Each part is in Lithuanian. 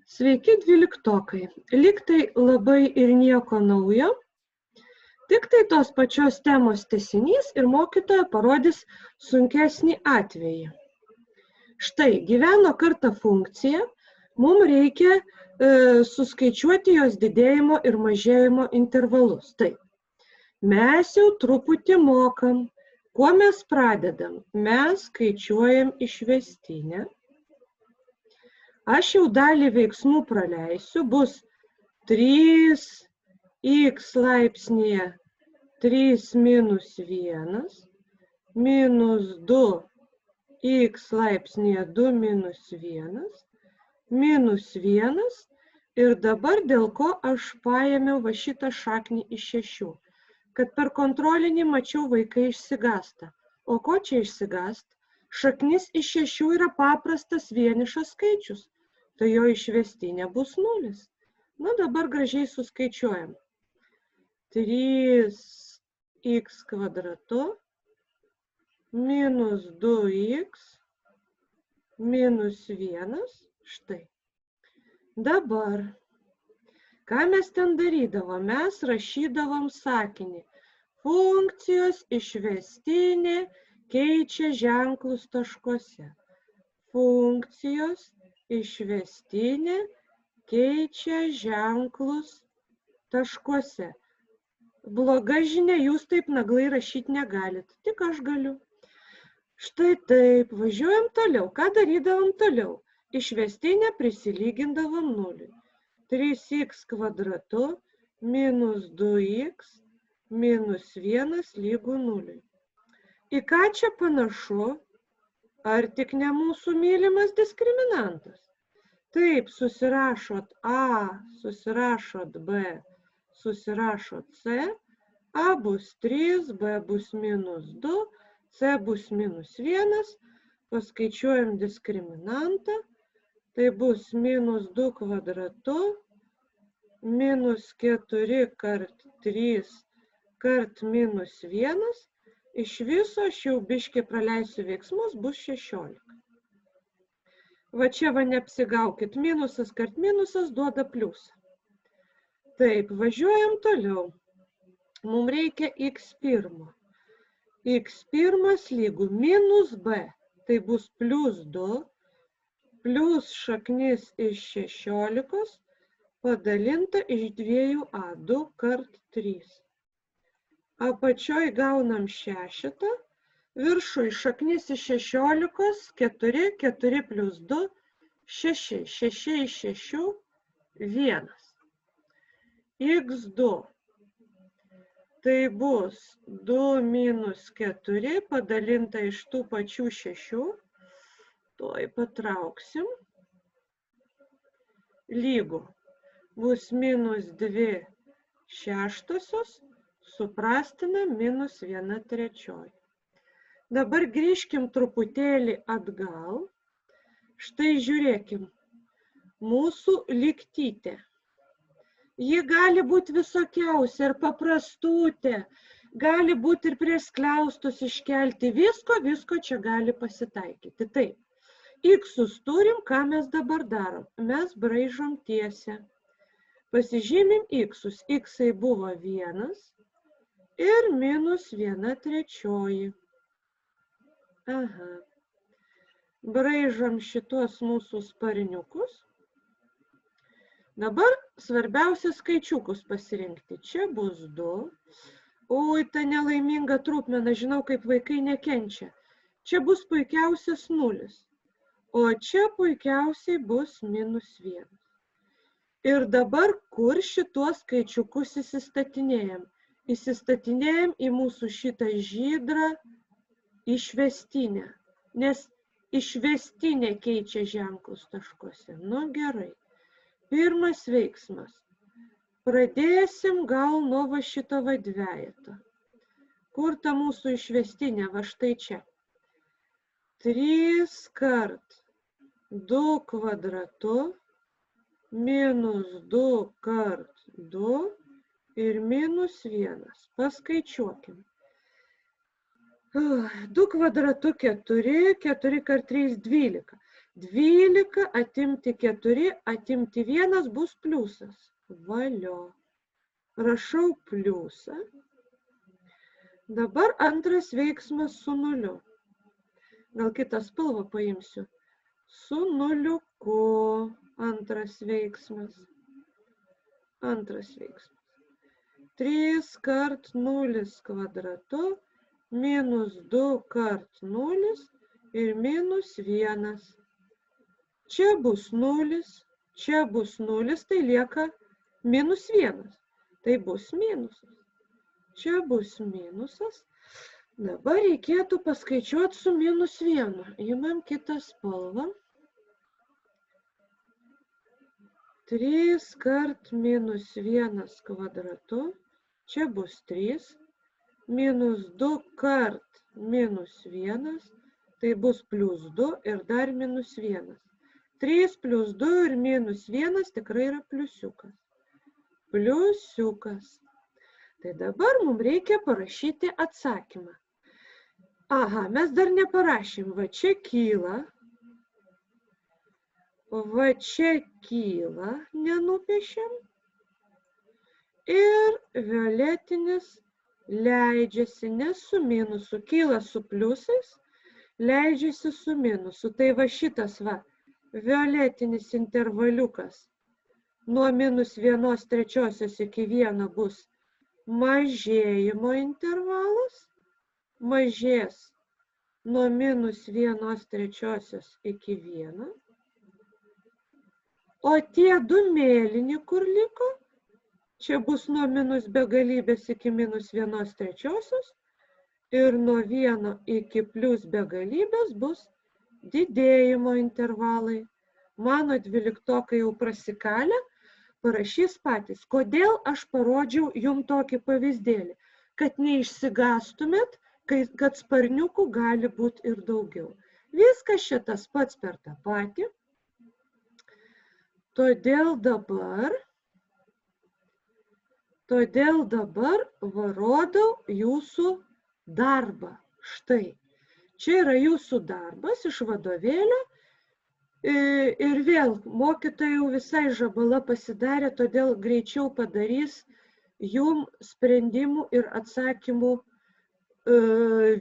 Sveiki, dvyliktokai. Lyg tai labai ir nieko naujo, tik tai tos pačios temos tęsinys ir mokytoja parodys sunkesnį atvejį. Štai, gyveno kartą funkcija, mums reikia suskaičiuoti jos didėjimo ir mažėjimo intervalus. Taip, mes jau truputį mokam. Kuo mes pradedam? Mes skaičiuojam išvestinę. Aš jau dalį veiksmų praleisiu, bus 3x laipsnėje 3 minus 1, minus 2x laipsnėje 2 minus 1, minus 1 ir dabar dėl ko aš paėmiau va šitą šaknį iš 6, kad per kontrolinį mačiau vaikai išsigąsta. O ko čia išsigąst? Šaknis iš 6 yra paprastas vienišas skaičius. Tai jo išvestinė bus 0. Na, dabar gražiai suskaičiuojam. 3x kvadratu minus 2x minus 1. Štai. Dabar, ką mes ten darydavom? Mes rašydavom sakinį. Funkcijos išvestinė keičia ženklus taškuose. Funkcijos išvestinė keičia ženklus taškuose. Bloga žinia, jūs taip naglai rašyti negalit, tik aš galiu. Štai taip, važiuojam toliau. Ką darydavom toliau? Išvestinę prisilygindavom 0. 3x kvadratu minus 2x minus 1 lygu 0. Į ką čia panašu? Ar tik ne mūsų mylimas diskriminantas? Taip, susirašot A, susirašot B, susirašot C, A bus 3, B bus minus 2, C bus minus 1, paskaičiuojam diskriminantą, tai bus minus 2 kvadratu, minus 4 kart 3 kart minus 1, iš viso aš jau biškį praleisiu veiksmus, bus 16. Va čia va neapsigaukit, minusas kart minusas duoda pliusą. Taip, važiuojam toliau. Mums reikia x1. x1 lygu minus b, tai bus plus 2, plus šaknis iš 16 padalinta iš 2a, 2 kart 3. Apačioj gaunam 6, viršui šaknis iš 16, 4, 4 plus 2, 6, 6 iš 6, 1. x2, tai bus 2 minus 4 padalinta iš tų pačių 6, tuoj patrauksim, lygu, bus minus 2 šeštosios, suprastina minus 1/3. Dabar grįžkim truputėlį atgal. Štai žiūrėkim. Mūsų lygtytė. Ji gali būti visokiausia ir paprastutė. Gali būti ir prie skliaustus iškelti. Visko čia gali pasitaikyti. Taip. X-us turim, ką mes dabar darom? Mes braižom tiesę. Pasižymim X-us. X-ai buvo 1. Ir minus 1/3. Aha. Braižom šitos mūsų sparniukus. Dabar svarbiausia skaičiukus pasirinkti. Čia bus 2. Oi, ta nelaiminga trupmena, žinau, kaip vaikai nekenčia. Čia bus puikiausias 0. O čia puikiausiai bus minus 1. Ir dabar kur šituos skaičiukus įsistatinėjam? Įsistatinėjam į mūsų šitą žydrą išvestinę, nes išvestinė keičia ženklus taškuose. Nu gerai. Pirmas veiksmas. Pradėsim gal nuo va šito va dvejeto. Kur ta mūsų išvestinė? Va štai čia. 3 kart 2 kvadratu minus 2 kart 2 ir minus 1. Paskaičiuokim. 2 kvadratu 4, 4 kart 3 12. 12 atimti 4, atimti 1 bus pliusas. Valio. Rašau pliusą. Dabar antras veiksmas su nuliu. Gal kitą spalvą paimsiu. Su nuliuku. Antras veiksmas. Antras veiksmas. 3 kart 0 kvadratu minus 2 kart 0 ir minus 1. Čia bus 0, čia bus 0, tai lieka minus 1. Tai bus minusas. Čia bus minusas. Dabar reikėtų paskaičiuoti su minus 1. Imam kitą spalvą. 3 kart minus 1 kvadratu. Čia bus 3. Minus 2 kart minus 1. Tai bus plus 2 ir dar minus 1. 3 plus 2 ir minus 1 tikrai yra pliusiukas. Pliusiukas. Tai dabar mums reikia parašyti atsakymą. Aha, mes dar neparašėm. Va čia kyla. Va čia kyla, nenupiešiam. Ir violetinis leidžiasi, nes su minusu. Kyla su pliusais, leidžiasi su minusu. Tai va šitas va, violetinis intervaliukas nuo minus 1/3 iki 1 bus mažėjimo intervalas. Mažės nuo minus 1/3 iki 1. O tie du mėlyni, kur liko, čia bus nuo minus begalybės iki minus 1/3 ir nuo 1 iki plus begalybės bus didėjimo intervalai. Mano 12-okai jau prasikalę, parašys patys. Kodėl aš parodžiau jums tokį pavyzdėlį? Kad neišsigastumėt, kad sparniukų gali būti ir daugiau. Viskas šitas pats per tą patį. Todėl dabar varodau jūsų darbą. Štai. Čia yra jūsų darbas iš vadovėlio. Ir vėl mokytojai jau visai žabala pasidarė, todėl greičiau padarys jum sprendimų ir atsakymų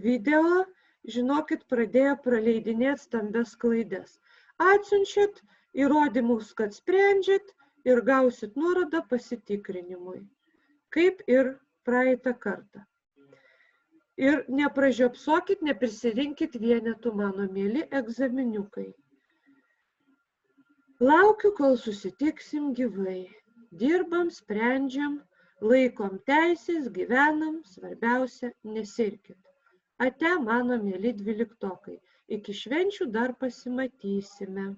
video. Žinokit, pradėjo praleidinėti stambes klaidas. Atsiunčiat įrodymus, kad sprendžiat ir gausit nuorodą pasitikrinimui, kaip ir praeitą kartą. Ir nepražiopsokit, neprisirinkit vienetų, mano mėly egzaminiukai. Laukiu, kol susitiksim gyvai. Dirbam, sprendžiam, laikom teisės, gyvenam, svarbiausia, nesirkit. Ate, mano mėly 12-okai. Iki švenčių dar pasimatysime.